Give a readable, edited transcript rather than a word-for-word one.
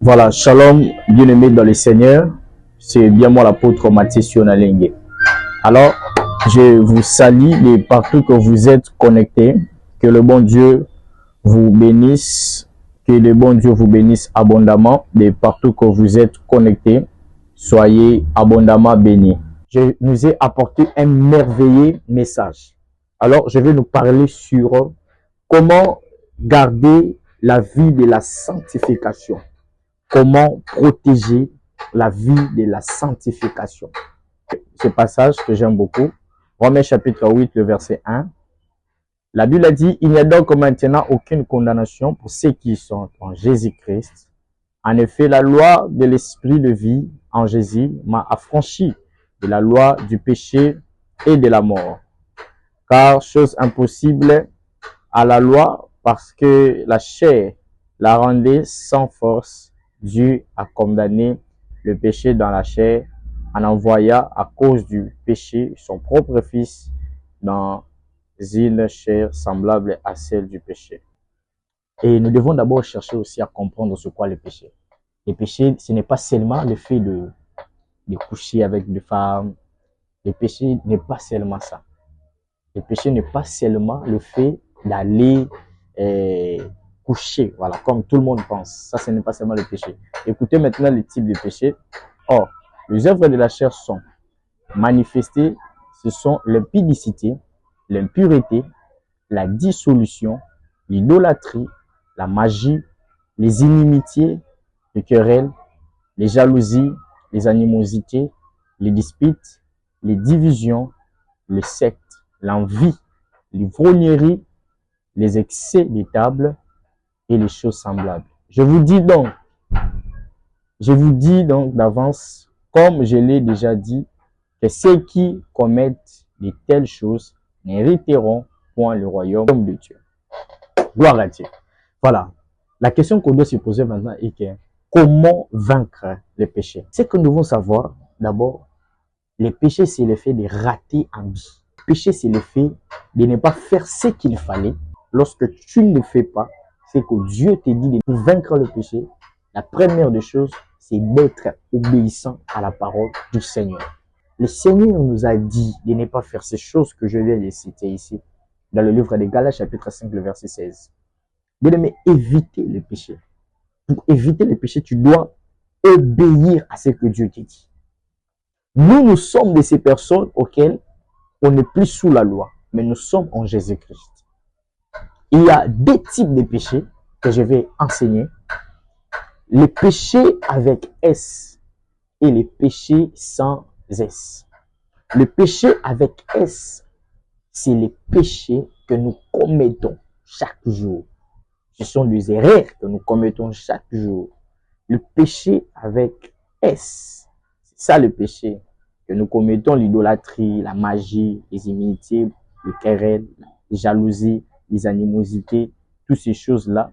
Voilà, shalom, bien-aimés dans le Seigneur. C'est bien moi l'apôtre Mathieu Sionalengue. Alors, je vous salue de partout que vous êtes connectés. Que le bon Dieu vous bénisse. Que le bon Dieu vous bénisse abondamment de partout que vous êtes connectés. Soyez abondamment bénis. Je nous ai apporté un merveilleux message. Alors, je vais nous parler sur comment garder la vie de la sanctification. Comment protéger la vie de la sanctification. Ce passage que j'aime beaucoup. Romains chapitre 8, le verset 1. La Bible a dit, il n'y a donc maintenant aucune condamnation pour ceux qui sont en Jésus-Christ. En effet, la loi de l'esprit de vie en Jésus m'a affranchi de la loi du péché et de la mort. Car chose impossible à la loi parce que la chair la rendait sans force. Dieu a condamné le péché dans la chair en envoyant à cause du péché son propre fils dans une chair semblable à celle du péché. Et nous devons d'abord chercher aussi à comprendre ce qu'est le péché. Le péché, ce n'est pas seulement le fait de coucher avec des femmes. Le péché n'est pas seulement ça. Le péché n'est pas seulement le fait d'aller coucher, voilà, comme tout le monde pense. Ça, ce n'est pas seulement le péché. Écoutez maintenant les types de péchés. Or, les œuvres de la chair sont manifestées, ce sont l'impudicité, l'impureté, la dissolution, l'idolâtrie, la magie, les inimitiés, les querelles, les jalousies, les animosités, les disputes, les divisions, les sectes, l'envie, l'ivrognerie, les excès de table et les choses semblables. Je vous dis donc d'avance, comme je l'ai déjà dit, que ceux qui commettent de telles choses n'hériteront point le royaume de Dieu. Gloire à Dieu. Voilà. La question qu'on doit se poser maintenant est que comment vaincre le péché? Ce que nous devons savoir, d'abord, le péché, c'est le fait de rater en vie. Le péché, c'est le fait de ne pas faire ce qu'il fallait. Lorsque tu ne le fais pas, c'est que Dieu te dit de vaincre le péché. La première des choses, c'est d'être obéissant à la parole du Seigneur. Le Seigneur nous a dit de ne pas faire ces choses que je viens de citer ici, dans le livre des Galates, chapitre 5, le verset 16. Bien-aimé, éviter le péché. Pour éviter le péché, tu dois obéir à ce que Dieu te dit. Nous sommes de ces personnes auxquelles on n'est plus sous la loi, mais nous sommes en Jésus-Christ. Il y a deux types de péchés que je vais enseigner. Les péchés avec S et les péchés sans S. Le péché avec S, c'est les péchés que nous commettons chaque jour. Ce sont des erreurs que nous commettons chaque jour. Le péché avec S, c'est ça le péché que nous commettons, l'idolâtrie, la magie, les inimitiés, les querelles, les jalousies, les animosités, toutes ces choses-là,